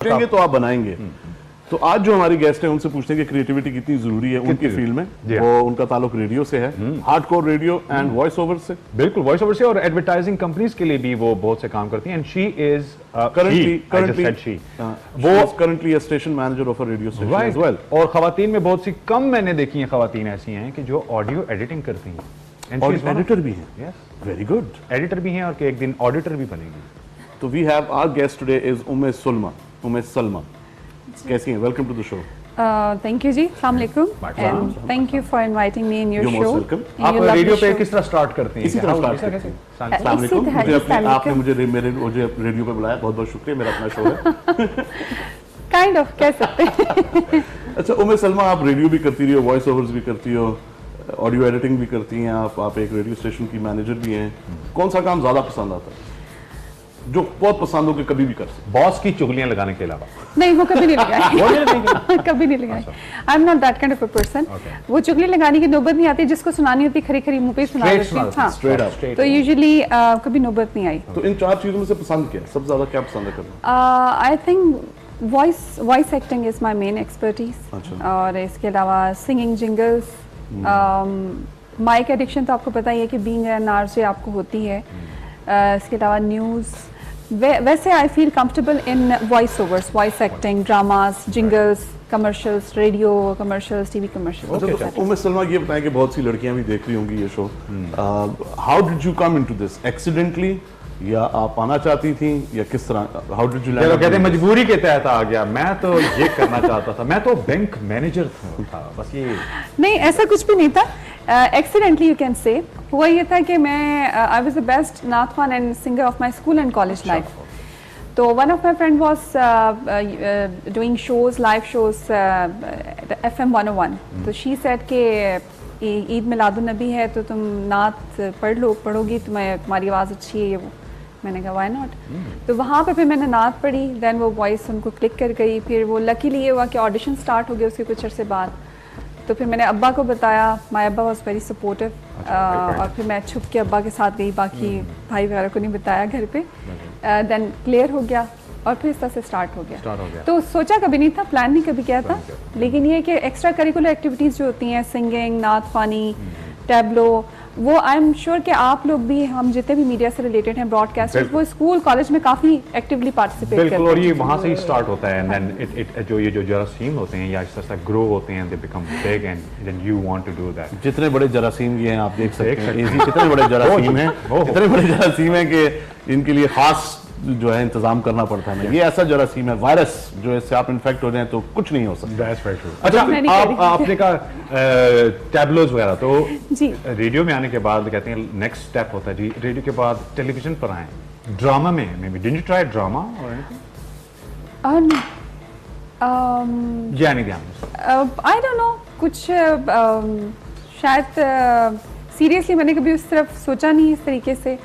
करेंगे तो आप बनाएंगे। तो आज जो हमारी गेस्ट है उनसे पूछते हैं कि क्रिएटिविटी कितनी जरूरी है उनकी फील्ड में। वो उनका ताल्लुक रेडियो से है, hardcore radio and voice over से। बिल्कुल, वॉइस ओवर से और एडवर्टाइजिंग कंपनीज के लिए भी वो बहुत से काम करती हैं। And she is currently a station manager of a radio station right. as well. और खवातीन में बहुत सी कम मैंने देखी हैं खवातीन ऐसी हैं कि जो ऑडियो एडिटिंग करती हैं और एडिटर भी हैं। yes. Very good. एडिटर भी हैं और एक दिन ऑडिटर भी बनेगी। तो we have our guest today is Umme Salma. कैसी हैं? Welcome to the show. Thank you जी, अस्सलाम वालेकुम and thank you for inviting me in your You're show. most welcome. आप रेडियो पे किस तरह स्टार्ट करती हैं? इसी तरह स्टार्ट करते हैं। अस्सलाम वालेकुम। आपने मुझे मुझे रेडियो पे बुलाया, बहुत बहुत शुक्रिया। मेरा अपना शो है। Kind of कह सकते हैं। अच्छा उम्मे सलमा, आप रेडियो भी करती रही हो, वॉइस ओवर्स भी करती हो, ऑडियो एडिटिंग भी करती हैं, आप एक रेडियो स्टेशन की मैनेजर भी हैं। कौन सा काम ज्यादा पसंद आता है, जो बहुत पसंद हो कि कभी भी कर सकते? बॉस की चुगलियां लगाने के अलावा? नहीं, वो कभी नहीं लगाई। कभी नहीं लगाई। I am not that kind of a person. वो चुगली लगाने की नौबत नहीं आती, जिसको सुनानी होती खरी खरी मुंह पे सुना देती है। हाँ, स्ट्रेट अप। तो यूजुअली कभी नौबत नहीं आई। तो इन चार चीजों में से पसंद क्या है, सबसे ज्यादा क्या पसंद है करना? I think voice acting is my main expertise. और इसके अलावा सिंगिंग, जिंगल्स, माइक एडिक्शन तो आपको पता ही है कि बीइंग एन आरजे आपको होती है। इसके अलावा न्यूज़, वैसे I feel comfortable in voice overs, voice acting, dramas, jingles, commercials, radio commercials, TV commercials. Umme Salma, ये बताएं कि बहुत सी लड़कियां भी देख रही होंगी ये show. How did you come into this? Accidentally, या आप आना चाहती थी, या किस तरह? How did you land? कहते हैं मजबूरी के तहत आ गया। मैं तो ये करना चाहता था, मैं तो बैंक मैनेजर था, बस ये नहीं, ऐसा कुछ भी नहीं था। Accidentally you can say. हुआ ये था कि मैं आई वाज द बेस्ट नात ख्वान and singer of my school and college life. तो one of my friend was doing shows, live shows, FM 101। तो शी सेड कि ईद मिलादुन नबी है तो तुम नात पढ़ोगी, तुम्हारी आवाज़ अच्छी है, ये वो। मैंने कहा व्हाई नॉट। तो वहाँ पे फिर मैंने नात पढ़ी, देन वो वॉइस उनको क्लिक कर गई। फिर वो लकीली ये हुआ कि ऑडिशन स्टार्ट हो गया उसके कुछ अर्से बाद। तो फिर मैंने अब्बा को बताया, माय अब्बा वाज वेरी सपोर्टिव। और फिर मैं छुप के अब्बा के साथ गई, बाकी भाई वगैरह को नहीं बताया घर पे। देन क्लियर हो गया और फिर इस तरह से स्टार्ट हो गया। तो सोचा कभी नहीं था, प्लान नहीं कभी किया था, लेकिन ये कि एक्स्ट्रा करिकुलर एक्टिविटीज़ जो होती हैं, सिंगिंग, नात ख्वानी, टैबलो, वो आई एम श्योर कि आप लोग भी, हम जितने भी मीडिया से रिलेटेड हैं, ब्रॉडकास्टर्स, वो स्कूल कॉलेज में काफ़ी एक्टिवली पार्टिसिपेट करते हैं। बिल्कुल, और ये वहाँ से ही स्टार्ट होता है। एंड देन जो ये जो जरासीम होते हैं या इस तरह से ग्रो होते हैं, they become big and then you want to do that. जितने बड़े जरासीम ये हैं आप देख सकते हैं, कितने बड़े जरासीम हैं, कितने बड़े जरासीम हैं कि इनके लिए खास जो है इंतजाम करना पड़ता है। ये ऐसा जरासीम है, वायरस, जो इससे आप इन्फेक्ट हो जाए तो कुछ नहीं हो सकता। अच्छा, आपने कहा टैबलोज वगैरह, तो जी रेडियो में आने के बाद कहते हैं नेक्स्ट स्टेप होता है जी, रेडियो के बाद टेलीविजन पर आए, ड्रामा में। May be did you try drama और या नहीं ध्यान? आई डोंट नो, कुछ शायद सीरियसली मैंने कभी उस तरफ सोचा नहीं इस तरीके से।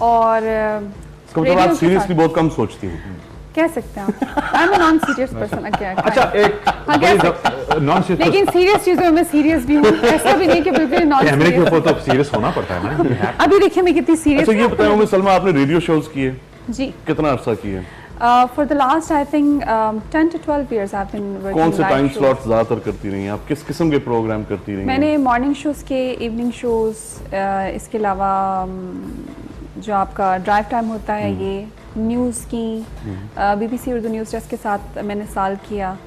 और इसका मतलब आप सीरियसली बहुत कम सोचती हैं, कह सकते हैं आप। I am non serious person. अच्छा, एक नॉन सीरियस, लेकिन सीरियस चीजों में सीरियस भी हूँ, ऐसा भी नहीं कि बिल्कुल नॉन कैमरे के सीरियस। ऊपर तो सीरियस होना पड़ता है ना। अभी देखिए मैं कितनी सीरियस। अच्छा ये बताएं उम्मे सलमा, आपने रेडियो शोज किए जी, कितना अरसा किए? For the last I think 10 to 12 years I've been working। कौन से टाइम स्लॉट्स ज्यादातर करती रही हैं आप? किस किस्म के प्रोग्राम करती रही हैं? मैंने मॉर्निंग शोज के, इवनिंग शोज, इसके अलावा जो आपका ड्राइव टाइम होता है, ये न्यूज़ की, BBC उर्दू न्यूज़ डेस्क के साथ मैंने साल किया।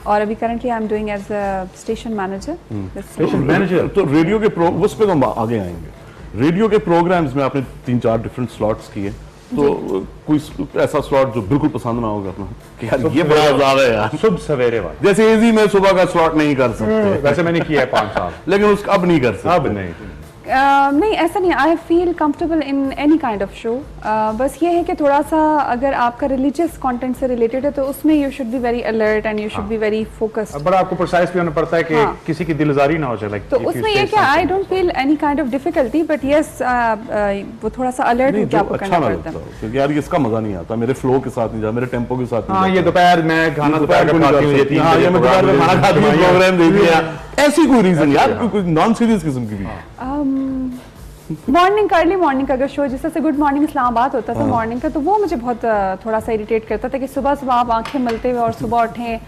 और अभी currently I am doing as a station manager. Station manager. तो रेडियो के उस पे तो हम आगे आएंगे। रेडियो के प्रोग्राम्स में आपने 3-4 डिफरेंट स्लॉट्स किए, तो कोई ऐसा स्लॉट जो बिल्कुल पसंद ना होगा अपना कि यार ये बड़ा ज्यादा है यार? सुबह सवेरे वाला, जैसे इजी में सुबह का स्लॉट नहीं कर सकते, वैसे मैंने किया है 5 साल, लेकिन उसका अब नहीं कर सकते। अब नहीं। नहीं, ऐसा नहीं। आई feel comfortable in any kind of show. बस ये है कि थोड़ा सा अगर आपका रिलीजियस कंटेंट से रिलेटेड है तो उसमें you should be very alert and you should be very focused. बड़ा आपको प्रिसाइज भी होना पड़ता है कि किसी की दिलजारी ना हो जाए। तो उसमें ये क्या, I don't feel any kind of difficulty, but yes वो थोड़ा सा अलर्ट होकर आपको करना पड़ता है। क्योंकि यार इसका मजा नहीं आता, मेरे फ्लो के साथ नहीं जाता, मेरे टेम्पो के साथ नहीं। ये दोपहर में खाना दोपहर को खाती हूँ, ये हाँ, ये मैं दोपहर में खाना खाती हूँ, प्रोग्राम दे दिया, ऐसी कोई रीजन यार, कोई नॉन सीरियस किस्म की भी? मॉर्निंग का, अर्ली मॉर्निंग का अगर शो जैसे गुड मॉर्निंग इस्लामाबाद होता था मॉर्निंग का, तो वो मुझे बहुत थोड़ा सा इरिटेट करता था कि सुबह सुबह आप आंखें मलते हुए और सुबह उठें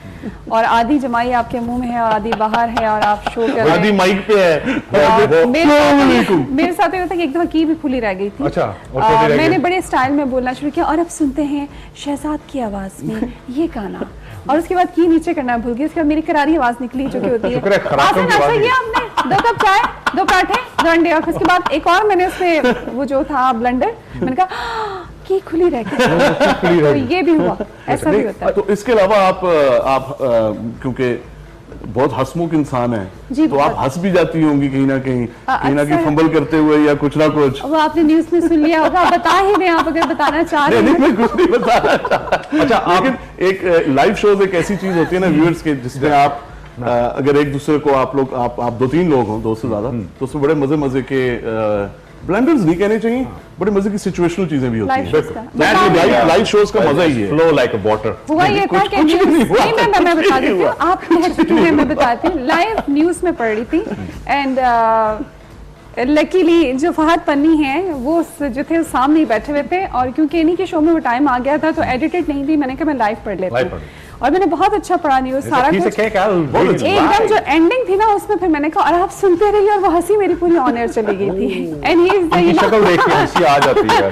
और आधी जमाई आपके मुंह में है और आधी बाहर है और आप शो कर रहे आदि हैं। माइक पे है। मेरे साथ ये होता कि एक दफा की भी खुली रह गई थी। अच्छा, और कैसे रह गई? मैंने बड़े स्टाइल में बोलना शुरू किया और अब सुनते हैं शहजाद की आवाज में ये गाना, और उसके बाद की नीचे करना भूल गई। उसके बाद मेरी करारी आवाज निकली जो कि होती है शुक्र है खराब आपने की नाश्ता आवाज किया, आपने 2 कप चाय, 2 पराठे, 2 अंडे, और उसके बाद एक और मैंने उसमें वो जो था ब्लेंडर, मैंने कहा की खुली रह गई। तो ये भी हुआ, ऐसा भी होता है। तो इसके अलावा आप क्योंकि बहुत हंसमुख इंसान है, जी, तो आप बहुत। हंस भी जाती होंगी कहीं ना कहीं अक्सर- फंबल करते हुए या कुछ ना कुछ। वो आपने न्यूज में सुन लिया होगा, आप बता ही दें आप अगर बताना चाह रहे नहीं, हैं। मैं कुछ नहीं बता रहा था। अच्छा, लेकिन एक लाइव शोज एक ऐसी चीज होती है ना व्यूअर्स के, जिसमें आप अगर एक दूसरे को आप 2-3 लोग हो, 2 से ज्यादा, तो उसमें बड़े मजे के ब्लेंडर्स नहीं कहने चाहिए, बड़े मजे की सिचुएशनल चीजें भी होती लाइव हैं। शोज का लाइव शोज का मजा ही है। Flow like water. हुआ ये था कि कुछ नहीं हुआ, नहीं, मैं कुछ बता नहीं देती हूँ, हुआ। आप कह चुकी हैं, मैं बताती हूँ। लाइव न्यूज में पढ़ रही थी एंड लकीली जो फहद पन्नी है वो जो थे सामने ही बैठे हुए थे, और क्योंकि इन्हीं के शो में वो टाइम आ गया था तो एडिटेड नहीं थी, मैंने कहा मैं लाइव पढ़ लेती हूँ, और मैंने बहुत अच्छा पढ़ा न्यूज सारा कुछ। एकदम जो एंडिंग थी ना उसमें फिर मैंने कहा और आप सुनते रहिए, और वो हंसी मेरी पूरी ऑन एयर चली गई थी। एंड ही इज शक्ल देख के हंसी आ जाती है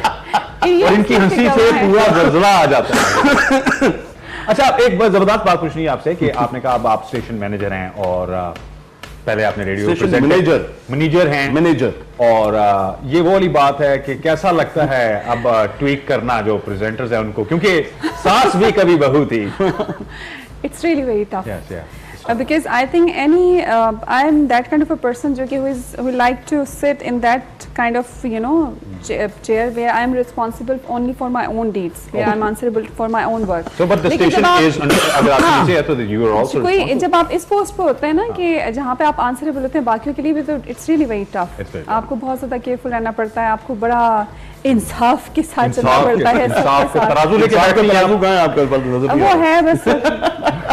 और इनकी हंसी से पूरा जलजला आ जाता है। अच्छा, एक बहुत जबरदस्त बात पूछनी है आपसे कि आपने कहा अब आप स्टेशन मैनेजर हैं और पहले आपने रेडियो स्टेशन मैनेजर हैं मैनेजर, और ये वो वाली बात है कि कैसा लगता है अब ट्वीक करना जो प्रेजेंटर्स हैं उनको, क्योंकि सास भी कभी बहू थी। It's really very tough. Yes, yeah. Because I think I am that kind of a person who like to sit in that kind of chair where I am responsible only for my own deeds, where I am answerable for my own work. So, but the लेकिन station जब आप- is अगर आप नीचे है तो you are also कोई responsible. जब आप इस पोस्ट पे होते हैं ना कि जहाँ पे आप आंसरेबल होते हैं बाकियों के लिए भी, तो it's really very tough. It's very tough. आपको बहुत ज्यादा केयरफुल रहना पड़ता है, आपको बड़ा इंसाफ के साथ चलना इंसाफ पड़ता है इंसाफ सबके के साथ। तराजू लेके बैठते हैं तराजू आप। कहाँ है आपके पास? नजर नहीं वो आ रहा। है बस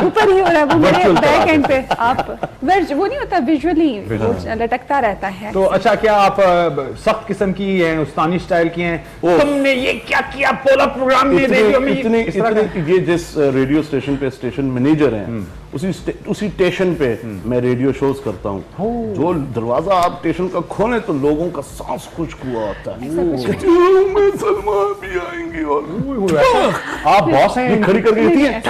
ऊपर ही हो रहा है, वो मेरे Virtual बैक तराजू। एंड पे आप वो नहीं होता विजुअली लटकता रहता है। तो अच्छा, क्या आप सख्त किस्म की हैं, उस्तानी स्टाइल की हैं? तुमने ये क्या किया पोला प्रोग्राम में, रेडियो में? इस तरह का? इतने ये जिस रेडियो स्टेशन पे स्टेशन मैनेजर हैं, उसी स्टेशन पे मैं रेडियो शोज करता हूँ। जो दरवाजा आप स्टेशन का खोले तो लोगों का सांस खुश्क हुआ होता है। में सलमा भी आएंगी और आप बॉस हैं ये खड़ी करके कहती है,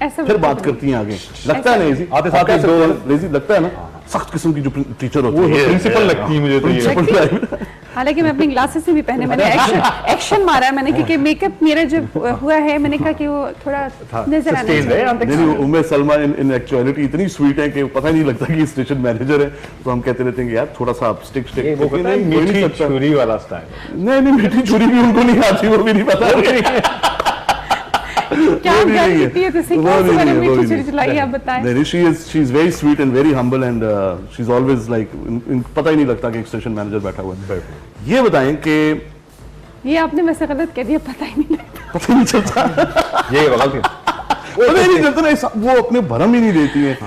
ऐसा फिर बात करती हैं आगे। लगता है ना इजी आते साथ आपका एक दो- लेजी लगता है ना, सख्त किस्म की जो टीचर होती है प्रिंसिपल लगती है मुझे तो ये। लगती? हालांकि मैं अपनी ग्लासेस भी पहने, मैंने एक्शन मारा है मैंने, क्योंकि मेकअप मेरा जो हुआ है, मैंने कहा कि वो थोड़ा नजर आना Sustained है, चाहिए। हम तक नहीं, उम्मे सलमा इन एक्चुअलिटी इतनी स्वीट है कि पता ही नहीं लगता कि स्टेशन मैनेजर है। तो हम कहते रहते हैं कि यार थोड़ा सा आप स्टिक वो कहता है नहीं, कोई नहीं मीठी सकता। छुरी वाला स्टाइल। नहीं, मीठी छुरी भी उनको नहीं आती, वो भी नहीं पता। क्या वो भी क्या नहीं है। लिखती है तो वो सीखो भी मैंने नहीं है, वो मीठी भी छुरी नहीं। चलाई, आप बताएं। नहीं, she is very sweet and very humble and she's always like पता ही नहीं लगता कि एक स्टेशन मैनेजर बैठा हुआ है। ये बताएं कि ये आपने वैसे गलत कह दिया, पता ही नहीं लगता। पता ही नहीं चलता, ये गलत है। पता ही नहीं चलता ना, वो अपने भरम ही नहीं देती है।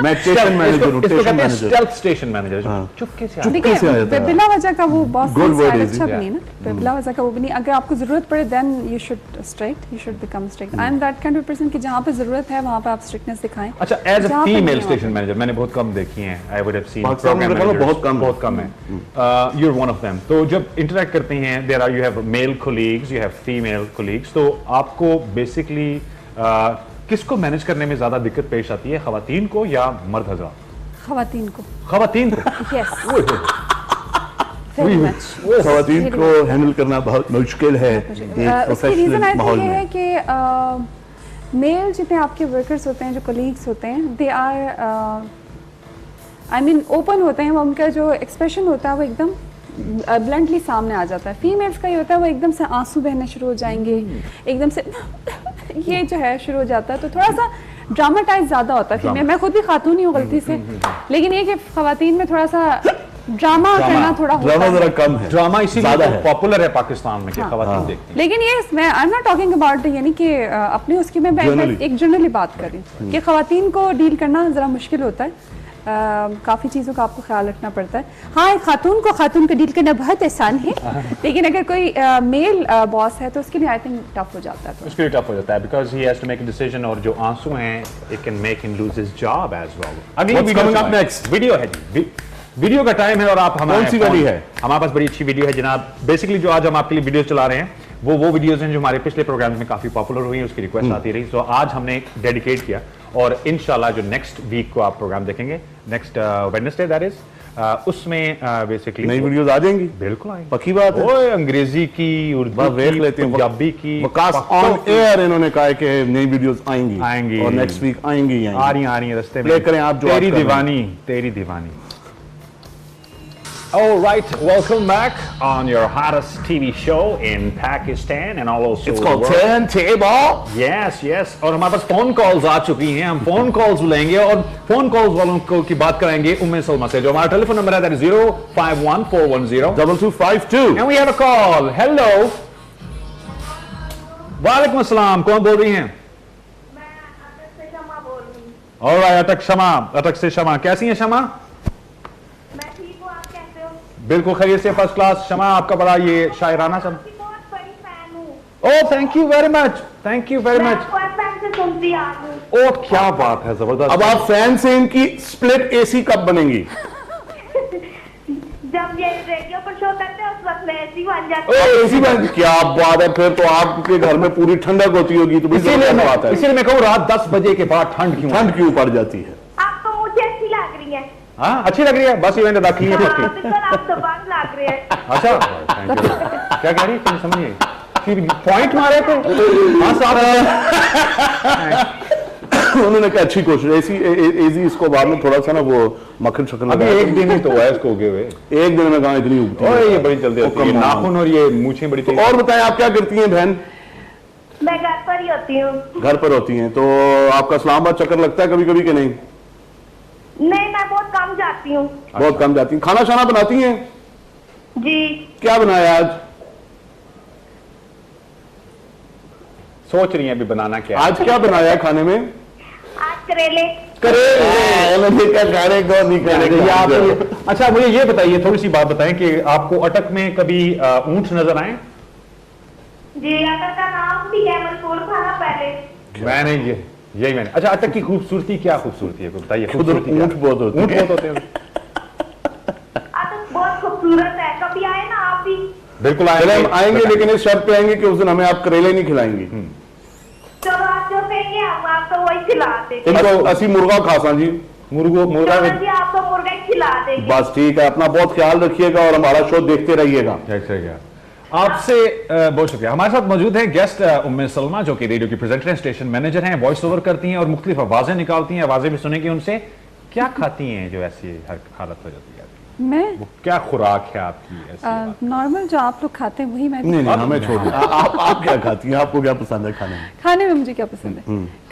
मैं स्टेशन मैनेजर हूँ, इसको स्टेशन कहते हैं मैनेजर। स्टेल्थ स्टेशन मैनेजर, चुपके से चुपके से आ जाता देखिए है। बिला वजह का वो boss Good word style is अच्छा it, भी नहीं ना, बिला वजह का वो भी नहीं। अगर आपको जरूरत पड़े then you should strict, you should become strict. I am that kind of person कि जहाँ पे जरूरत है वहाँ पे आप स्ट्रिक्टनेस दिखाएं। अच्छा, एज अ जहाँ पे फीमेल नहीं हो। स्टेशन मैनेजर मैंने बहुत कम देखी हैं। I would have seen Pakistan में प्रोग्राम बहुत कम है। बहुत कम है। You are one of them. तो जब इंटरेक्ट करते हैं, there are, you have male colleagues, you have female colleagues, तो आपको बेसिकली किसको मैनेज करने में ज्यादा दिक्कत पेश आती है, खवातीन को या मर्द हजरात? खवातीन को। खवातीन को। Yes, very much. खवातीन को हैंडल करना बहुत मुश्किल है एक उसकी रीजन प्रोफेशनल आई माहौल थिंक ये है में। कि मेल जितने आपके वर्कर्स होते हैं, जो कलीग्स होते हैं, they are I mean open होते हैं, वो उनका जो एक्सप्रेशन होता है वो एकदम ब्लंटली सामने आ जाता है। फीमेल्स का ये होता है वो एकदम से आंसू बहने शुरू हो जाएंगे, एकदम से ये जो है शुरू हो जाता है, तो थोड़ा सा ड्रामाटाइज ज्यादा होता है फीमेल। मैं खुद भी खातून ही हूँ गलती से, लेकिन ये कि खवातीन में थोड़ा सा ड्रामा करना थोड़ा होता ड्रामा है। जरा कम है, ड्रामा ज्यादा इसीलिए है। पॉपुलर है पाकिस्तान में कि खवातीन देखती हैं। लेकिन ये मैं I am not talking about यानी कि अपने उसकी मैं Generally. एक जनरली बात कर रही हूँ कि खवातीन को डील करना ज़रा मुश्किल होता है। काफ़ी चीज़ों का आपको ख्याल रखना पड़ता है। हाँ, एक खातून को डील करना बहुत आसान है, लेकिन अगर कोई मेल बॉस है तो उसके लिए आई थिंक टफ हो जाता है। उसके लिए टफ हो जाता है because he has to make a decision, और जो आंसू हैं it can make him lose his job as well. अगली वीडियो है जी, वीडियो का टाइम है और आप हमारे कौन सी वाली है? हमारे पास बड़ी अच्छी वीडियो है जनाब। बेसिकली जो आज हम आपके लिए वीडियो चला रहे हैं वो वीडियोस हैं जो हमारे पिछले प्रोग्राम में काफी पॉपुलर हुई, उसकी रिक्वेस्ट आती रही, तो आज हमने डेडिकेट किया और इंशाल्लाह जो नेक्स्ट वीक को आप प्रोग्राम देखेंगे, नेक्स्ट वेडनेसडे दैट इज, उसमें बेसिकली नई वीडियोस आ जाएंगी। बिल्कुल आएंगी, पक्की बात है। ओए अंग्रेजी की, उर्दू देख की, लेते हैं, पंजाबी की, वकास ऑन एयर इन्होंने कहा है कि नई वीडियोस आएंगी और नेक्स्ट वीक आएंगी आ रही हैं रस्ते में। प्ले करें आप जो तेरी दीवानी। All right, welcome back on your hottest TV show in Pakistan and all also It's called the world. Turntable. Yes, और हमारे पास फोन कॉल्स आ चुकी हैं, हम फोन कॉल्स लेंगे और फोन कॉल्स वालों को की बात कराएंगे उम्मे सलमा से, जो हमारा टेलीफोन नंबर है, that is 0514102 2252 and we have a call. Hello, वालेकुम अस्सलाम, कौन बोल रही हैं? मैं अटक से शमा बोल रही हूँ। All right, अटक से शमा, कैसी हैं शमा? मैं ठीक हूँ, आप कैसे हो? बिल्कुल खैरियत से, फर्स्ट क्लास। शमा, आपका बड़ा ये शायराना सब। आपकी बहुत बड़ी फैन हूँ। Oh thank you very much, thank you very मैं मच। आपको FM से सुनती आ रही हूँ। ओह क्या बात है, जबरदस्त। अब आप फैन से इनकी स्प्लिट एसी कब बनेंगी? जब ये रेडियो पर शो करते हैं उस वक्त मैं ऐसी बन जाती हूँ। एसी बन, क्या बात है, फिर तो आपके घर में पूरी ठंडक होती होगी। तो इसीलिए बात है, मैं कहूँ रात 10 बजे के बाद ठंड क्यों पड़ जाती है? आपको मुझे अच्छी लग रही है। हाँ अच्छी लग रही है, बस इवेंट दाखिल है हाँ, उसकी। बिल्कुल आप तो बात लग रहे हैं। अच्छा थैंक यू। क्या कह रही है, समझ नहीं आई। पॉइंट मारे थे। हाँ साहब उन्होंने कहा अच्छी कोशिश। एसी इसको बाद में थोड़ा सा ना वो मक्खन शक्ल अभी एक दिन ही तो है इसको उगे हुए, एक दिन में कहा इतनी उगती है। ओए ये बड़ी जल्दी होती है, नाखून और ये मूछें बड़ी तेज। और बताएं, आप क्या करती हैं बहन? मैं घर पर ही होती हूँ। घर पर होती हैं, तो आपका इस्लामाबाद चक्कर लगता है कभी कभी कि नहीं? नहीं, मैं बहुत कम जाती हूँ। बहुत कम जाती हैं। खाना शाना बनाती हैं? जी। क्या बनाया आज? सोच रही है अभी बनाना क्या है। आज क्या बनाया है खाने में? आज करेले। अच्छा मुझे ये बताइए, थोड़ी सी बात बताएं कि आपको अटक में कभी ऊंट नजर आए? जी, अटक का नाम भी है, मंसूर खाना पहले। मैंने यही मैंने। अच्छा अटक की खूबसूरती, क्या खूबसूरती है बताइए। खूबसूरती ऊंट बहुत होते हैं। ऊंट बहुत होते हैं। अटक बहुत खूबसूरत है, कभी आए ना आप भी। बिल्कुल हम आएंगे, लेकिन इस शर्त पे आएंगे कि उस दिन हमें आप करेले नहीं खिलाएंगी। चलो आप जो कहेंगे हम आपको वही खिलाते। इनको असी मुर्गा खासा जी, मुर्गा चलो जी, आपको मुर्गा ही खिला देंगे। बस ठीक है। अपना बहुत ख्याल रखिएगा और हमारा शो देखते रहिएगा। आपसे बहुत शुक्रिया। हमारे साथ मौजूद हैं गेस्ट उम्मे सलमा, जो कि रेडियो की प्रेजेंटर हैं, स्टेशन मैनेजर हैं, वॉइस ओवर करती हैं और मुख्तलिफ आवाजें निकालती हैं। आवाजें भी सुनेंगे उनसे। क्या खाती हैं जो ऐसी हर हालत हो जाती है? मैं वो क्या खुराक है आपकी ऐसी? नॉर्मल जो आप लोग खाते हैं वही मैं भी। नहीं हमें छोड़ दीजिए। आप क्या खाती हैं? आपको क्या पसंद है खाने में? खाने में मुझे क्या पसंद है?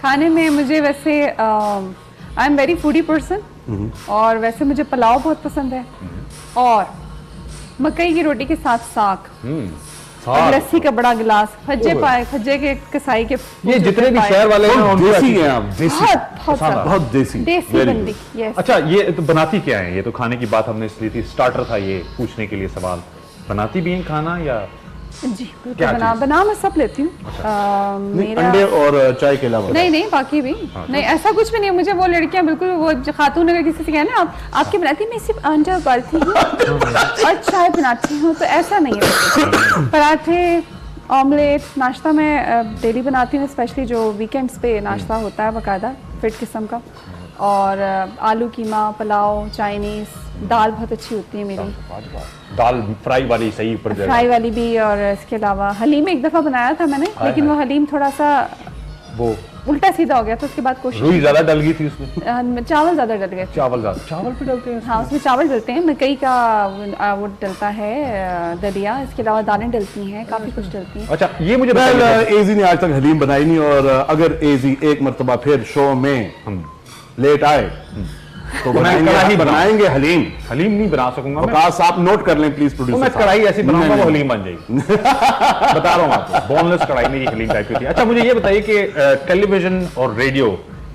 खाने में मुझे वैसे I am very foodie person, और वैसे मुझे पुलाव बहुत पसंद है, और मकई की रोटी के साथ साग, और लस्सी का बड़ा गिलास, खज्जे के कसाई के। ये जितने भी शहर वाले हैं बहुत देसी हैं आप। बहुत देसी देसी बंदी। यस। अच्छा ये तो बनाती क्या है? ये तो खाने की बात हमने इसलिए थी, स्टार्टर था ये पूछने के लिए सवाल। बनाती भी हैं खाना या? जी बिल्कुल बना मैं सब लेती हूँ। मेरा अंडे और चाय के अलावा? नहीं बाकी भी नहीं, ऐसा कुछ भी नहीं। मुझे वो लड़कियां बिल्कुल, वो खातून अगर किसी से कहे ना आपकी बनाती, मैं सिर्फ अंडा उबालती हूँ और चाय बनाती हूँ, तो ऐसा नहीं है। पराठे, ऑमलेट, नाश्ता मैं डेली बनाती हूँ, स्पेशली जो वीकेंड्स पे नाश्ता होता है बाकायदा फिट किस्म का, और आलू कीमा, पुलाव, चाइनीज, दाल बहुत अच्छी होती है मेरी। दाल फ्राई वाली सही ऊपर फ्राई वाली भी, और इसके अलावा हलीम एक दफा बनाया था मैंने, लेकिन वो हलीम थोड़ा सा वो उल्टा सीधा हो गया, तो उसके बाद कोशिश रुई ज्यादा डल गई थी उसमें। चावल ज्यादा डल गए। चावल भी डलते हैं? हाँ उसमें चावल डलते हैं, मकई का वो डलता है दलिया, इसके अलावा दालें डलती हैं, काफी कुछ डलती हैं। अच्छा ये मुझे एजी ने आज तक हलीम बनाई नहीं, और अगर एजी एक मर्तबा फिर शो में लेट आए तो बनाएंगे हलीम। हलीम नहीं बना सकूंगा मैं। बकास आप नोट कर लें प्लीज प्रोड्यूसर। मैं कढ़ाई ऐसी बनाऊंगा वो हलीम बन जाएगी। बता रहा हूँ आपको, बोनलेस कढ़ाई मेरी हलीम टाइप की थी। अच्छा मुझे ये बताइए कि टेलीविजन और रेडियो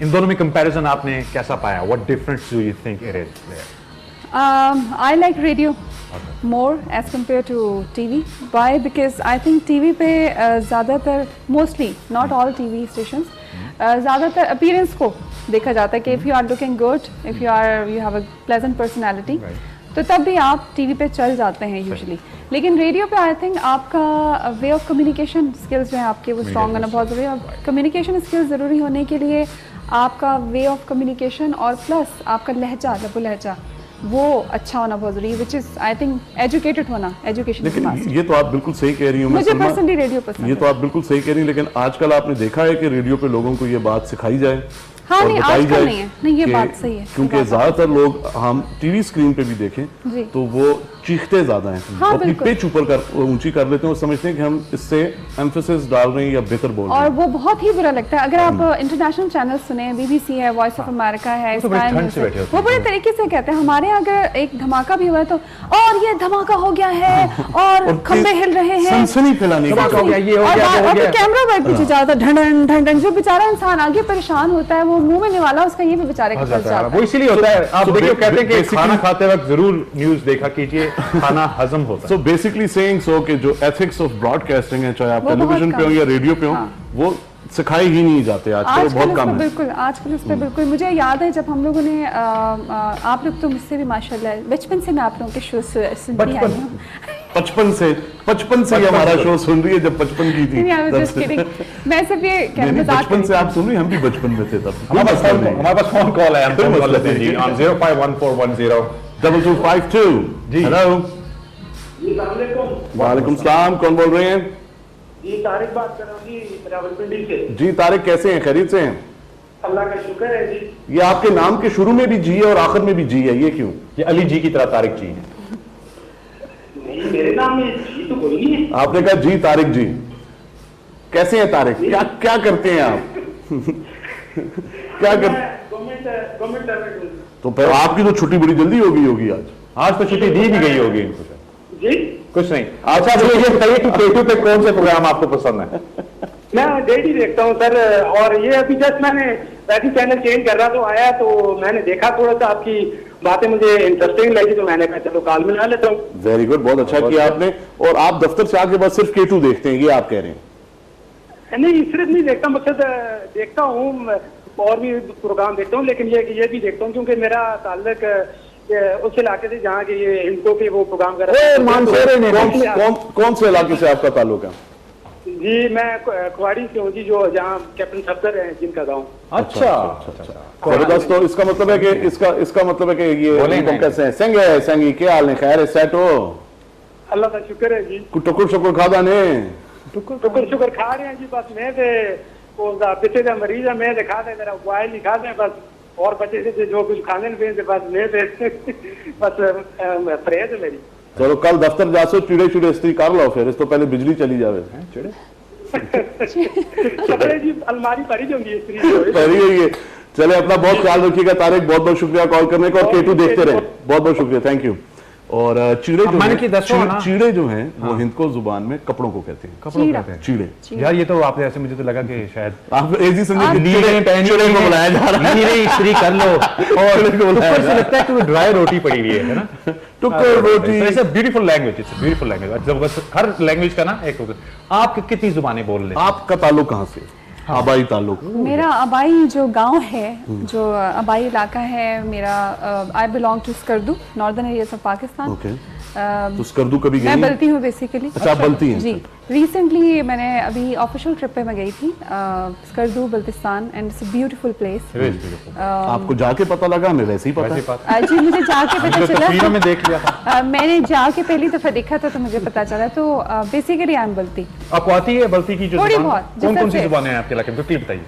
इन दोनों में कंपैरिजन आपने कैसा पाया? What difference do you think it is there? I like radio more as compared to TV. Why? Because I think TV पे ज़्यादातर mostly not all TV stations ज़्यादातर appearance को देखा जाता है कि if you are looking good, if you have a pleasant personality, तो तब भी आप टीवी पे चल जाते हैं यूजुअली. लेकिन रेडियो पे आई थिंक आपका वे ऑफ कम्युनिकेशन स्किल्स जो है आपके वो स्ट्रॉन्ग होना बहुत ज़रूरी है. और कम्युनिकेशन स्किल्स ज़रूरी होने के लिए आपका वे ऑफ कम्युनिकेशन और प्लस आपका लहजा, लबो लहजा वो अच्छा होना बहुत जरूरी है, which is I think educated होना. एजुकेशन. लेकिन ये तो आप बिल्कुल सही कह रही हो. मुझे पर्सनली रेडियो पसंद है. ये तो आप बिल्कुल सही कह रही हैं, लेकिन आजकल आपने देखा है कि रेडियो पे लोगों को ये बात सिखाई जाए. हाँ, और नहीं, बताई आजकल जाए नहीं है. नहीं, ये बात सही है. क्योंकि ज्यादातर लोग हम टीवी स्क्रीन पे भी देखें जी. तो वो चीखते ज्यादा हैं. हाँ, अपनी बिल्कुल. पिच ऊपर कर ऊंची कर लेते हैं और समझते हैं कि हम इससे एम्फेसिस डाल रहे हैं या बेहतर बोल रहे और हैं. वो बहुत ही बुरा लगता है अगर आप इंटरनेशनल चैनल सुने, BBC है, वॉइस ऑफ अमेरिका है, वो तो बड़ी स्काई ठंड न्यूज़ से है, बैठे होते वो बड़े तरीके से कहते हैं. हमारे यहाँ अगर एक धमाका भी हुआ है तो और ये धमाका हो गया है और खंबे हिल रहे हैं, सनसनी फैलाने धमाका हो की. गया, ये हो गया, वो हो गया. कैमरा बैठ पीछे जाता ढंढन ढंढन. जो बेचारा इंसान आगे परेशान होता है वो मुंह में निवाला उसका ये भी बेचारे का फंस जाता वो है. इसीलिए होता है. आप So देखिए कहते हैं कि basically- खाना खाते वक्त जरूर न्यूज देखा कीजिए, खाना हजम होता है. सो बेसिकली सेइंग सो कि जो एथिक्स ऑफ ब्रॉडकास्टिंग है, चाहे आप वो बहुत टेलीविजन पे हो कम. या रेडियो पे हो, हाँ. वो सिखाए ही नहीं जाते आजकल. आजकल बहुत इस कम पे है. बिल्कुल, आजकल इस पे बिल्कुल. मुझे याद है जब हम लोगों ने आप लोग तो मुझसे भी माशाल्लाह बचपन से मैं आप लोगों के शो सुनती आई हूँ. 55 से ही हमारा शो सुन रही है. जब 55 की थी नहीं, I was तब just से. kidding. मैं सिर्फ ये नहीं, मजाक कर बचपन रही से थी. आप सुन रही, हम भी बचपन में थे तब. हमारे पास फोन कॉल है, हम कोई फोन कॉल मसला लेते हैं जी नहीं. ऑन 051410 2252. जी. हेलो, वालेकुम सलाम. कौन बोल रहे हैं? जी तारिक बात कर रहा हूँ जी, रावलपिंडी से. जी तारिक, कैसे हैं? खैरियत से हैं? अल्लाह का शुक्र है जी. ये आपके नाम के शुरू में भी जी है और आखिर में भी जी है, ये क्यों? ये अली जी की तरह तारिक जी हैं. नहीं, मेरे नाम में जी तो कोई नहीं है. आपने कहा जी तारिक जी. कैसे हैं तारिक? क्या क्या करते हैं आप? क्या कर गवर्नमेंट सर्वेंट हूँ. तो फिर आपकी तो छुट्टी बड़ी जल्दी हो गई होगी आज. आज तो छुट्टी दी भी गई होगी इनको. जी कुछ नहीं. अच्छा मुझे ये बताइए कि K2 पे कौन से प्रोग्राम आपको पसंद है? मैं डेली देखता हूँ सर. और ये अभी जस्ट मैंने वैसे चैनल चेंज कर रहा तो आया तो मैंने देखा थोड़ा सा आपकी बातें मुझे इंटरेस्टिंग लगी तो मैंने कहा चलो कॉल मिला लेता हूँ. वेरी गुड, बहुत अच्छा किया आपने. और आप दफ्तर से आके बस सिर्फ K2 देखते हैं, ये आप कह रहे हैं? नहीं, सिर्फ नहीं देखता, मकसद देखता हूँ और भी प्रोग्राम देखता हूँ, लेकिन ये भी देखता हूँ क्योंकि मेरा ताल्लुक उस इलाके से जहाँ के ये हिंदुओं के वो प्रोग्राम कर रहा है. कौन से इलाके से आपका ताल्लुक है? जी मैं कुआड़ी से हूँ जी, जो जहाँ कैप्टन सफदर है जिनका गाँव. अच्छा. जबरदस्त. तो इसका मतलब है कि इसका मतलब है कि ये बोलें उनको नहीं. कैसे हैं? संगी क्या हाल है? खैर है? सेट हो? अल्लाह का शुक्र है जी. टुकुर शुकुर खादा ने? टुकुर शुक्र खा रहे हैं जी. बस मैं पिछले का मरीज है, मैं खा दे मेरा मोबाइल नहीं खा दे बस. और बच्चे से जो कुछ खाने में बस मैं बस परहेज है मेरी. चलो कल दफ्तर जासो चिड़े चिड़े इस्त्री कर लो, फिर इस तो पहले बिजली चली जावे. चिड़े कपड़े जी अलमारी भरी होंगी इस्त्री. पहली है ये. चले, अपना बहुत ख्याल रखिएगा तारिक. बहुत बहुत शुक्रिया कॉल करने का. और K2 देखते रहे. बहुत बहुत शुक्रिया. Thank you. और चिड़े जो मैंने की हैं, दसों ना. चिड़े जो हैं वो हिंदको जुबान में कपड़ों को कहते हैं. कपड़ों चीड़ा. कहते हैं. चिड़े. यार ये तो आपने ऐसे, मुझे तो लगा कि शायद आप एजी समझे कि नीले पहन चिड़े को बुलाया जा रहा है. नीले इस्त्री कर लो. और ऊपर से लगता है कि वो ड्राई रोटी पड़ी हुई है ना. टुकुर रोटी. It's a beautiful language. It's a beautiful language. जब बस हर लैंग्वेज का ना एक आप कितनी जुबानें बोल लेते हैं? आपका ताल्लुक कहाँ से? आबाई ताल्लुक. मेरा आबाई जो गांव है, जो आबाई इलाका है मेरा, I belong to Skardu, northern areas of Pakistan. Okay. तो स्कर्दू कभी गई? मैं बलती हूँ बेसिकली. अच्छा, आप बलती हैं? जी. रिसेंटली मैंने अभी ऑफिशियल ट्रिप पे मैं गई थी Skardu Baltistan and it's a beautiful place. आपको जाके पता लगा? हमें वैसे ही पता है. जी मुझे जाके पता तस्वीरों में चला. देख लिया था. मैंने जाके पहली दफा देखा था तो मुझे पता चला. तो बेसिकली आई एम बल्ती. आपको आती है बल्ती की जो थोड़ी जुबान? बहुत, कौन कौन सी जिससे- जुबानें हैं आपके इलाके में? क्लियर बताइए.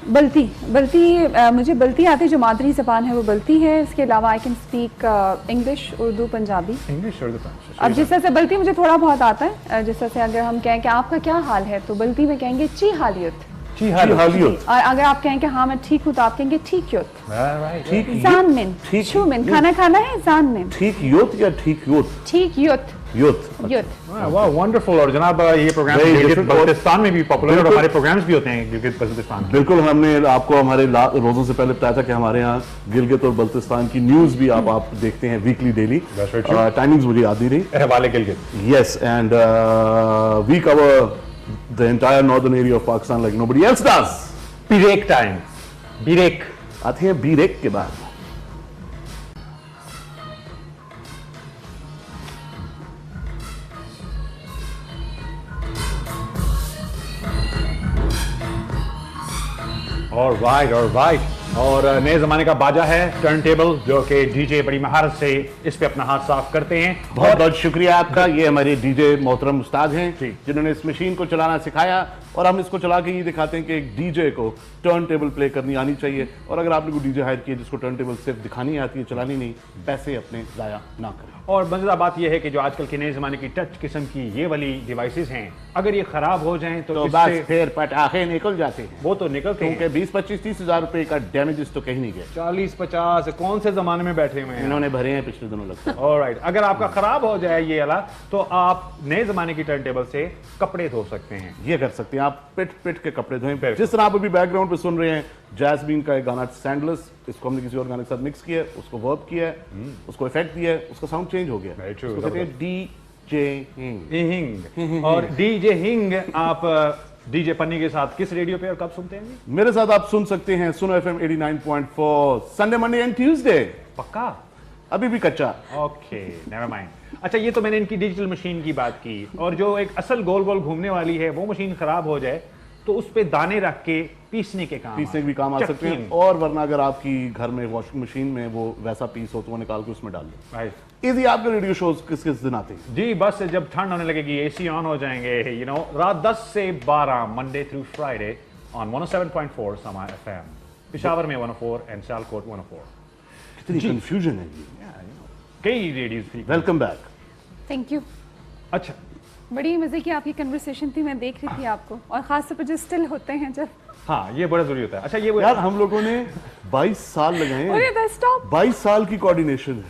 बल्ती मुझे बल्ती आती है. जो मादरी ज़बान है वो बल्ती है. इसके अलावा I can speak English, Urdu, Punjabi. English और अब जिस तरह से बल्ती मुझे थोड़ा बहुत आता है. जिस तरह से अगर हम कहें कि आपका क्या हाल है तो बल्ती में कहेंगे ची हालियत. जी हाँ. हालियत. और अगर आप कहें कि हाँ मैं ठीक हूँ तो आप कहेंगे ठीक योत. ठीक जान मिन ठीक- छू मिन. खाना खाना है जान मिन. ठीक योत या ठीक योत? ठीक योत. यूथ। वाह वंडरफुल। और जनाब ये program Very Gilgit different Baltistan में भी पॉपुलर है और बिल्कुल। हमारे प्रोग्राम्स भी होते हैं गिलगित बल्तिस्तान में। बिल्कुल, हमने आपको हमारे रोजों से पहले बताया था कि हमारे यहाँ गिलगित और बल्तिस्तान की न्यूज भी आप देखते हैं weekly daily. That's very true. Timings मुझे याद नहीं रही। अहवाले Gilgit. Yes, and we cover the entire northern area of Pakistan like nobody else does. Break time. Break. आते हैं बीरेक के बाद। ऑलराइट। और नए जमाने का बाजा है टर्न टेबल, जो कि डीजे बड़ी महारत से इस पे अपना हाथ साफ करते हैं। बहुत बहुत शुक्रिया आपका। ये हमारे डीजे मोहतरम उस्ताद हैं जिन्होंने इस मशीन को चलाना सिखाया, और हम इसको चला के ये दिखाते हैं कि एक डीजे को टर्न टेबल प्ले करनी आनी चाहिए। और अगर आपने कोई डीजे हायर किया जिसको टर्न टेबल सिर्फ दिखानी आती है, चलानी नहीं, पैसे अपने जाया ना करें। और मजेदार बात यह है कि जो आजकल के नए जमाने की टच किस्म की ये वाली डिवाइसेस हैं, अगर ये खराब हो जाएं तो बस फिर पटाखे निकल जाते हैं। वो तो निकलते हैं। क्योंकि 20-25-30 हजार रुपए का डैमेजेस तो कहीं नहीं गए। 40-50 कौन से जमाने में बैठे हुए हैं इन्होंने भरे हैं पिछले दिनों लगता है। ऑलराइट। अगर आपका खराब हो जाए ये वाला, तो आप नए जमाने की टर्न टेबल से कपड़े धो सकते हैं। ये कर सकते हैं आप, पिट के कपड़े धोएं। बिल्कुल। जिस तरह आप अभी बैकग्राउंड पे सुन रहे हैं जैस्मीन का एक गाना सैंडलेस, इसको हमने किसी और गाने के साथ मिक्स किया है, उसको वर्ब किया है, उसको इफेक्ट दिया है, उसका साउंड चेंज हो गया। Very true, उसको कहते हैं डीजे हिंग। और डीजे हिंग आप डीजे पन्नी के साथ किस रेडियो पे और कब सुनते हैं? मेरे साथ आप सुन सकते हैं सुनो FM 89.4 Sunday, Monday and Tuesday. पक्का? अभी भी कच्चा। Okay, never mind. अच्छा, ये तो मैंने इनकी डिजिटल मशीन की बात की, और जो एक असल गोल गोल घूमने वाली है वो मशीन खराब हो जाए तो उस पे दाने रख के पीसने के भी काम आ सकते हैं। और वरना अगर आपकी घर में वॉशिंग मशीन में वो वैसा पीस हो तो वो निकाल के उसमें डाल दो। राइट। इजी आपके रेडियो शोज किस किस दिन आते हैं? जी बस जब ठंड होने लगेगी एसी ऑन हो जाएंगे, रात 10 से 12 मंडे थ्रू फ्राइडे ऑन 107.4 समा FM, पेशावर में 104 एंड सियालकोट 104। कितनी कंफ्यूजन है ये। कई radios. Welcome back. Thank you. अच्छा, बड़ी मजे की आपकी कन्वर्सेशन थी, मैं देख रही थी आपको, और खासतौर पर जो स्टिल होते हैं जब। हाँ ये बड़ा जरूरी होता है। अच्छा, ये यार हम लोगों ने 22 साल लगाए हैं। स्टॉप। 22 साल की कोऑर्डिनेशन है,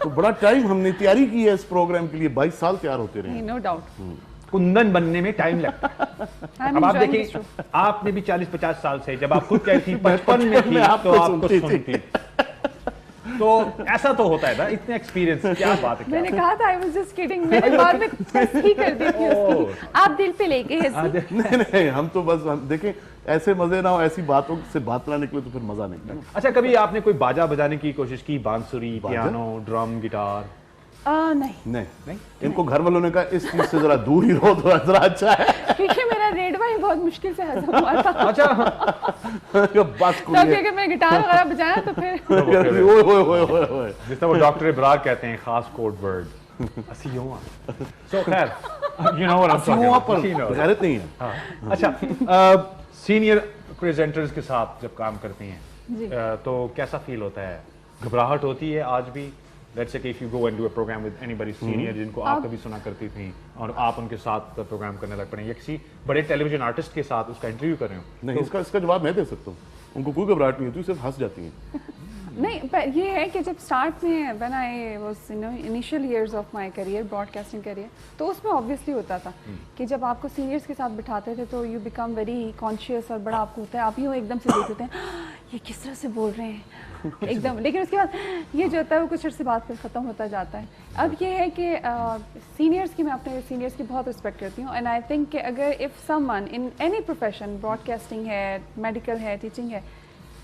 तो बड़ा टाइम हमने तैयारी की है इस प्रोग्राम के लिए। 22 साल तैयार होते रहे। No doubt. कुंदन बनने में टाइम लगता है। अब आप देखिए, आपने भी 40-50 साल से, जब आप खुद कह रही थी 55 में थी, तो आपको सुनती। तो ऐसा तो होता है ना, इतने एक्सपीरियंस। क्या बात है। मैंने कहा था आई वाज जस्ट किडिंग, मैंने बाद में ही कर दी थी उसकी। आप दिल पे लेके नहीं, हम तो बस देखें ऐसे मजे ना हो, ऐसी बातों से बात ना निकले तो फिर मजा नहीं। अच्छा, कभी आपने कोई बाजा बजाने की कोशिश की? बांसुरी, पियानो, ड्रम, गिटार? नहीं। इनको घर वालों ने कहा इस चीज से जरा दूर ही रहो तो जरा अच्छा है, क्योंकि मेरा रेडवा ही बहुत मुश्किल से हजम हुआ था। अच्छा। बस तब अगर मैं गिटार वगैरह बजाया तो फिर ओए जिस तरह वो डॉक्टर इब्रार कहते हैं, खास कोड वर्ड असियोआ। सो खैर, you know what I am talking about. गलत नहीं है। अच्छा, सीनियर प्रेजेंटर्स के साथ जब काम करती हैं तो कैसा फील होता है? घबराहट होती है आज भी? Let's say if you go and do a program with anybody senior जिनको आप कभी सुना करती थी और आप उनके साथ प्रोग्राम करने लग पड़े, या किसी बड़े टेलीविजन आर्टिस्ट के साथ उसका इंटरव्यू कर रहे हो? नहीं, इसका जवाब मैं दे सकता हूँ। उनको कोई घबराहट नहीं होती, सिर्फ हंस जाती हैं। नहीं, पर ये है कि जब स्टार्ट में when I was initial years of my career, broadcasting career, तो उसमें ऑब्वियसली होता था कि जब आपको सीनियर्स के साथ बिठाते थे तो यू बिकम वेरी कॉन्शियस, और बड़ा आपको होता है, आप यूँ एकदम से देखते हैं ये किस तरह से बोल रहे हैं एकदम। लेकिन उसके बाद ये जो होता है वो कुछ अर्से बाद फिर ख़त्म होता जाता है। अब ये है कि सीनियर्स की, मैं अपने सीनियर्स की बहुत रिस्पेक्ट करती हूँ, एंड आई थिंक कि अगर if someone in any profession, broadcasting है, मेडिकल है, टीचिंग है,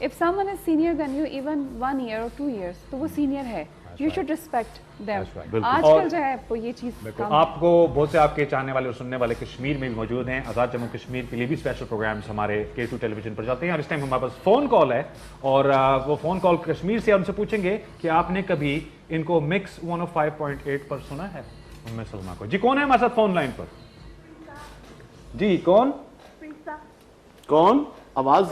if someone is senior then you even 1 year or 2 years, तो वो सीनियर है, यू शुड रिस्पेक्ट देम। आजकल जो है वो ये चीज़ आपको बहुत से आपके चाहने वाले और सुनने वाले कश्मीर में भी मौजूद हैं। आज़ाद जम्मू कश्मीर के लिए भी स्पेशल प्रोग्राम्स हमारे K2 टेलीविजन पर जाते हैं, और इस टाइम हमारे पास फ़ोन कॉल है, और वो फ़ोन कॉल कश्मीर से। उनसे पूछेंगे कि आपने कभी इनको मिक्स 105.8 पर सुना है? उम्मे सलमा को। जी कौन है हमारे साथ फोन लाइन पर? जी कौन? आवाज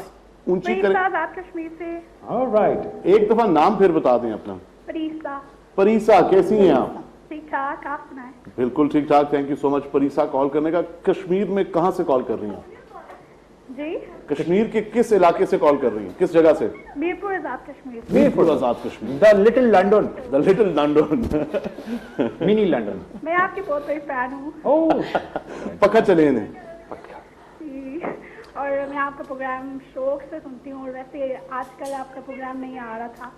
ऊंची करें। कश्मीर से। ऑलराइट, एक दफा नाम फिर बता दें अपना। परीसा, कैसी हैं आप? ठीक ठाक, आप सुनाएं? बिल्कुल ठीक ठाक, thank you so much Parisa call करने का। कश्मीर में कहाँ से कॉल कर रही हैं? जी कश्मीर के किस इलाके से कॉल कर रही हैं, किस जगह से? Mirpur Azad Kashmir. Mirpur Azad Kashmir, the little London, the little London. Mini London. मैं आपकी बहुत बड़ी फैन हूँ। ओह, पक्का चले इन्हें। जी, और मैं आपका प्रोग्राम शौक से सुनती हूँ, और वैसे आजकल आपका प्रोग्राम नहीं आ रहा था।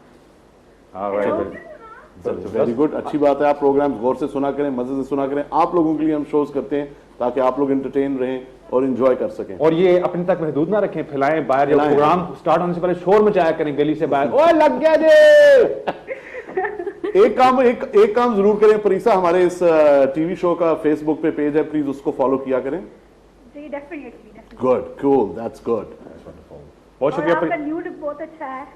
वेरी गुड, अच्छी बात है। आप प्रोग्राम गौर से सुना करें, मजे से सुना करें। आप लोगों के लिए हम शोज करते हैं ताकि आप लोग एंटरटेन रहें और एंजॉय कर सकें। और ये अपने तक महदूद ना रखें, फैलाएं बाहर। जब फैलाएं। प्रोग्राम स्टार्ट होने से पहले शोर मचाया करें गली से बाहर, ओए लग गया जे। एक काम जरूर करें परीसा, हमारे इस टीवी शो का फेसबुक पे पेज है, प्लीज उसको फॉलो किया करें। जी definitely. Good, cool, that's good. बहुत और शुक्रिया। आपका न्यू लुक बहुत अच्छा है।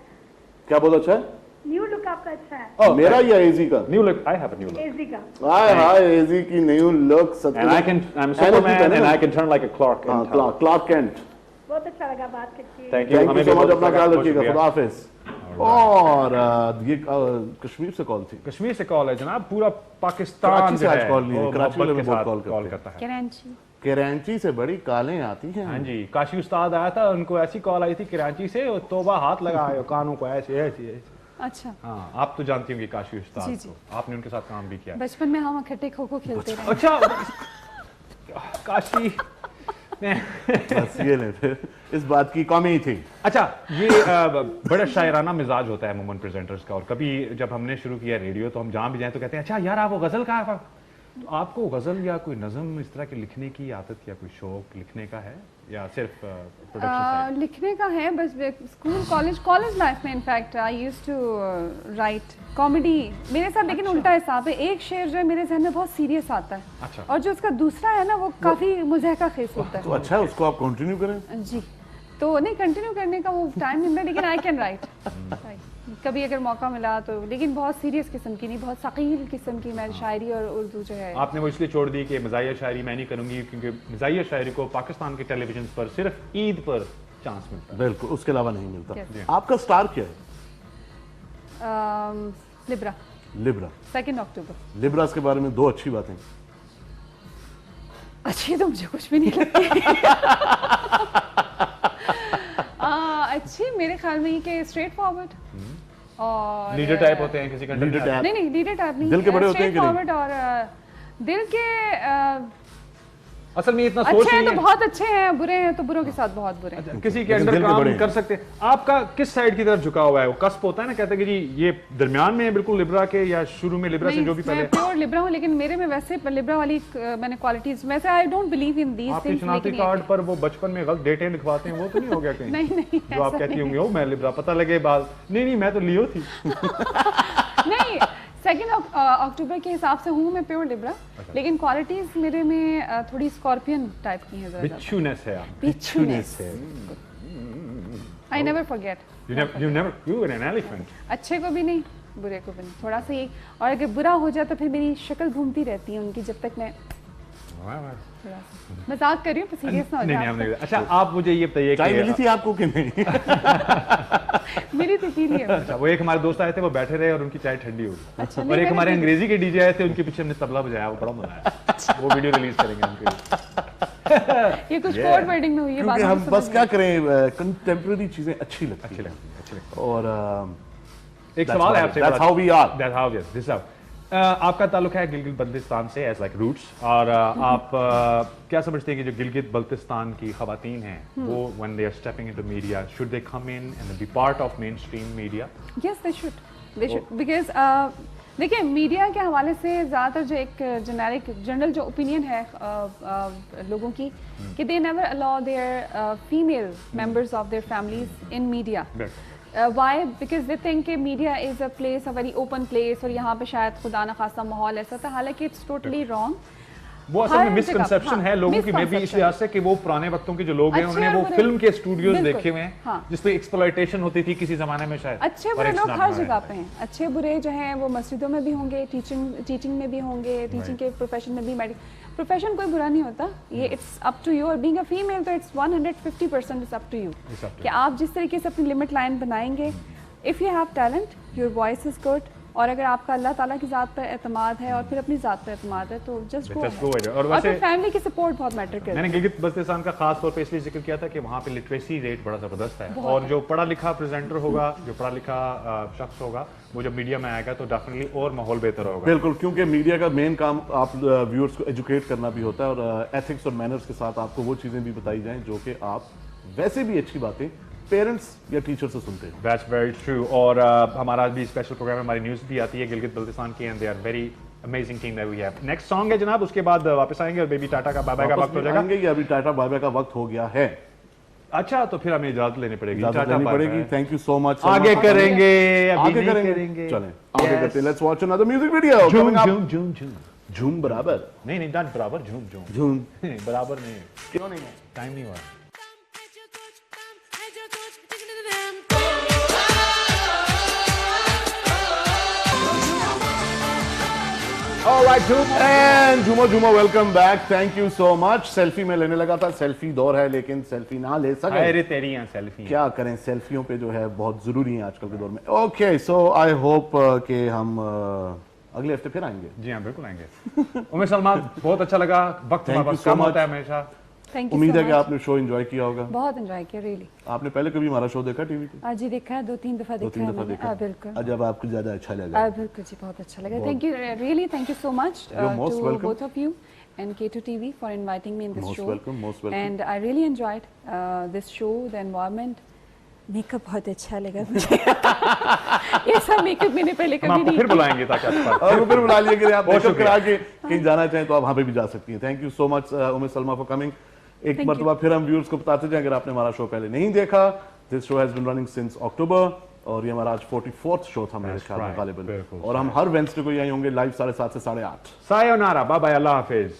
क्या बहुत अच्छा है? न्यू लुक आपका अच्छा है। Oh, मेरा या एजी का? New look, I have a new look. AG का। हाय हाय, एजी की new look. And I can, I'm Superman and I can turn like a Clark हाँ, Kent. Clark Kent. बहुत अच्छा लगा बात करके। Thank you. थैंक यू हमें सो भी मच, बहुत अपना अच्छा ख्याल लगा, रखिएगा, बहुत खुदा हाफिज। और ये कश्मीर से कॉल थी। कश्मीर से कॉल है जनाब, पूरा पाकिस्तान कराची से जो आज है, कॉल नहीं है, वो कराची वाले मोहब्बत के बहुत साथ कॉल करते करता है। कराची। कराची से बड़ी कालें आती हैं। हाँ जी, काशी उस्ताद आया था, उनको ऐसी कॉल आई थी कराची से, और तोबा हाथ लगाए कानों को ऐसे ऐसे ऐसे। अच्छा, हाँ, आप तो जानती होंगी काशी उस्ताद जी, जी। को, आपने उनके साथ काम भी किया है। बचपन में हम इकट्ठे खो खो खेलते रहे। अच्छा, काशी बस ये ले, फिर इस बात की कमी थी। अच्छा, ये बड़ा शायराना मिजाज होता है अमूमन प्रेजेंटर्स का, और कभी जब हमने शुरू किया रेडियो तो हम जहाँ भी जाएं तो कहते हैं अच्छा यार आप वो गजल का है। तो आपको गजल या कोई नज़म इस तरह के लिखने की आदत या कोई शौक लिखने का है, या सिर्फ प्रोडक्शन? लिखने का है बस। स्कूल कॉलेज लाइफ में in fact I used to write comedy. मेरे साथ लेकिन उल्टा हिसाब है, एक शेर जो है मेरे जहन में बहुत सीरियस आता है, अच्छा। और जो उसका दूसरा है ना वो काफी मुज़हका खेस होता तो अच्छा है, उसको आप कंटिन्यू करें। है। जी, तो नहीं कंटिन्यू करने का वो टाइम नहीं मिला, लेकिन आई कैन राइट कभी अगर मौका मिला तो। लेकिन बहुत सीरियस किस्म की नहीं, बहुत सकील किस्म की मैं शायरी और उर्दू जो है। आपने वो इसलिए छोड़ दी कि मज़ाहिया शायरी मैं नहीं करूंगी, क्योंकि मज़ाहिया शायरी को पाकिस्तान के टेलीविजन पर सिर्फ ईद पर चांस मिलता है। बिल्कुल, उसके अलावा नहीं मिलता। Yes. आपका स्टार क्या है? Libra, Libra. 2 अक्टूबर। लिब्रास के बारे में दो अच्छी बातें। अच्छी तो मुझे कुछ भी नहीं लगती। अच्छी मेरे ख्याल में कि स्ट्रेट फॉरवर्ड और लीडर टाइप होते हैं किसी का, लीडर टाइप। नहीं लीडर टाइप नहीं, दिल के बड़े होते हैं कि नहीं? स्ट्रेट फॉरवर्ड और दिल के असल में इतना सोच अच्छे हैं नहीं तो है। बहुत अच्छे हैं, बुरे हैं तो बुरों के साथ बहुत बुरे हैं। किसी के लेकिन अंडर दिल के काम बड़े हैं। कर सकते हैं। आपका किस साइड की तरफ झुका हुआ है? वो कस्प होता है ना, कहते हैं कि जी ये दरमियान में है बिल्कुल लिब्रा के, या शुरू में लिब्रा से जो भी पहले? मैं प्योर लिब्रा हूँ, लेकिन मेरे में वैसे लिब्रा वाली मैंने क्वालिटीज, वैसे I don't believe in these आपके थिंग्स। शनाख्ती कार्ड पर वो बचपन में गलत डेटें लिखवाते हैं, वो तो नहीं हो गया कहीं? नहीं जो आप ऐसा कहती नहीं। होंगी, ओ मैं लिब्रा, पता लगे बाद नहीं मैं तो लियो थी। नहीं, 2 अक्टूबर के हिसाब से हूँ मैं प्योर लिब्रा, लेकिन क्वालिटीज मेरे में थोड़ी स्कॉर्पियन टाइप की हैं। बिच्छूनेस है आप। बिच्छूनेस। I never forget. You were an elephant. अच्छे को भी नहीं, बुरे को भी नहीं, थोड़ा सा यही। और अगर बुरा हो जाए तो फिर मेरी शक्ल घूमती रहती है उनकी, जब तक मैं थोड़ा सा मजाक कर रही हूँ, सीरियस ना हो नहीं जाए। हमने। अच्छा, आप मुझे ये बताइए चाय मिली कि थी आपको कि नहीं? मेरी तो पी ली है। अच्छा, वो एक हमारे दोस्त आए थे, वो बैठे रहे और उनकी चाय ठंडी हो गई। अच्छा, और नहीं, एक मैंने हमारे पी ली। अंग्रेजी के डीजे आए थे, उनके पीछे हमने तबला बजाया, वो बड़ा मजा आया। वो वीडियो रिलीज करेंगे उनके लिए। ये कुछ कोड वर्डिंग में हुई है, बाद क्योंकि में हम समझ बस गए। क्या करें, कंटेम्प्रेरी चीजें अच्छी लगती अच्छी हैं। लगती है, अच्छी लगती और है। एक सवाल है आपसे। That's how we are. That's how we are. This is how. आपका ताल्लुक है गिलगित बल्तिस्तान से, एज लाइक रूट्स, और आप क्या समझते हैं कि जो गिलगित बल्तिस्तान की खवातीन हैं, वो when they are stepping into media, should they come in and be part of mainstream media? Yes, they should because देखिए मीडिया के हवाले से ज़्यादातर जो एक जनरल जो ओपिनियन है लोगों की, कि they never allow their female members of their families in media. Why? Because they think कि media is a place, a very open place, और यहाँ पे शायद खुदा न खासा माहौल ऐसा था, हालांकि इट्स टोटली रॉन्ग। वो असल हर में जगह, मिसकंसेप्शन हाँ, है लोगों की, मे बी इस लिहाज से कि वो पुराने वक्तों के जो लोग हैं अच्छे उन्होंने वो बुरे- फिल्म के स्टूडियोज बिल्कुल, देखे हुए हैं, हाँ। जिसपे एक्सप्लॉयटेशन होती थी किसी जमाने में शायद। अच्छे और बुरे it's लोग not हर now जगह right. पे हैं। अच्छे बुरे जो हैं वो मस्जिदों में भी होंगे, टीचिंग में भी होंगे, टीचिंग के प्रोफेशन में भी। प्रोफेशन कोई बुरा नहीं होता, ये इट्स अप टू यू। और बीइंग अ फीमेल तो it's 150% it's up to you, It's up to कि आप जिस तरीके से अपनी लिमिट लाइन बनाएंगे। If you have talent, your voice is good, और अगर आपका अल्लाह ताला की ज़ात पर एतमाद है और फिर अपनी ज़ात पर एतमाद है तो just go Just go ahead. और और वैसे- फिर फैमिली की सपोर्ट बहुत मैटर करती है। मैंने गिलगित बल्तिस्तान का खास तौर पे इसलिए जिक्र किया था कि वहाँ पे लिटरेसी रेट बड़ा ज़बरदस्त है और जो पढ़ा लिखा प्रेजेंटर होगा, जो पढ़ा लिखा शख्स होगा, वो जब मीडिया में आएगा तो डेफिनेटली और माहौल बेहतर होगा। बिल्कुल, क्योंकि मीडिया का मेन काम आप व्यूअर्स को एजुकेट करना भी होता है और एथिक्स और मैनर्स के साथ आपको वो चीज़ें भी बताई जाएं जो कि आप वैसे भी अच्छी बातें पेरेंट्स या टीचर से सुनते हैं। That's very true. और हमारा भी स्पेशल प्रोग्राम है, हमारी न्यूज़ भी आती है गिलगित बल्तिस्तान की, and they are very amazing team that we have. Next song है जनाब, उसके बाद वापस आएंगे और बेबी टाटा का बाय बाय का वापस वक्त हो भी जाएगा। आएंगे या अभी टाटा बाय बाय का वक्त हो गया है? अच्छा, तो फिर हमें इजाजत लेनी पड़ेगी। इजाजत टाटा लेनी बाय पड़ेगी। Bye. Thank you so much. आगे करेंगे, अभी आगे नहीं करेंगे। चलें आगे Yes. करते हैं। Let's watch another music video. झूम झूम झूम झूम। झूम बराबर नहीं नहीं, not बराबर, झूम झूम। झूम बराबर नहीं है, क्यों नहीं है? टाइम नहीं हुआ। Alright, and झूमो झूमो welcome back. Thank you so much. Selfie में लेने लगा था, सेल्फी दौर है लेकिन सेल्फी ना ले सके। अरे तेरी यहाँ सेल्फी। क्या करें, सेल्फियों पे जो है बहुत जरूरी है आजकल के दौर में। ओके, सो आई होप कि हम अगले हफ्ते फिर आएंगे। जी हाँ, बिल्कुल आएंगे। उमेश सलमान, बहुत अच्छा लगा। वक्त Thank हमारे you पास so कम होता है much. हमेशा। थैंक यू उम्मीद है कि सो मच। आपने शो एंजॉय किया होगा। बहुत एंजॉय किया रियली। आपने पहले कभी हमारा शो देखा टीवी पे? आज ही देखा है, 2-3 दफा दो देखा तीन है दफा मैंने। देखा। बिल्कुल। आज अब आपको ज्यादा अच्छा लगा। बिल्कुल जी, बहुत अच्छा लगा। Thank you really, thank you so much You're most to welcome. both of you and K2 TV for inviting me in this Most show. welcome, most welcome. And I really enjoyed this show, the environment. Makeup बहुत अच्छा लगा मुझे। ऐसा makeup मैंने पहले हम कभी आपको नहीं फिर किया। बुलाएंगे ताकि आप और फिर बुला लिए कि आप बहुत मेकअप शुक्रिया। करा के कहीं जाना चाहें तो आप वहां पे भी जा सकती हैं। Thank you so much Umesh Salma for coming. एक Thank मरतबा फिर हम व्यूअर्स को बताते जाएं, अगर आपने हमारा शो पहले नहीं देखा, this show has been running since October और ये हमारा आज 44th शो था मेरे That's ख्याल में right, गालिबन। बिल्कुल और हम हर वेडनेसडे को यहीं होंगे लाइव 7:30 से 8:30। सायोनारा, बाय बाय, अल्लाह हाफिज।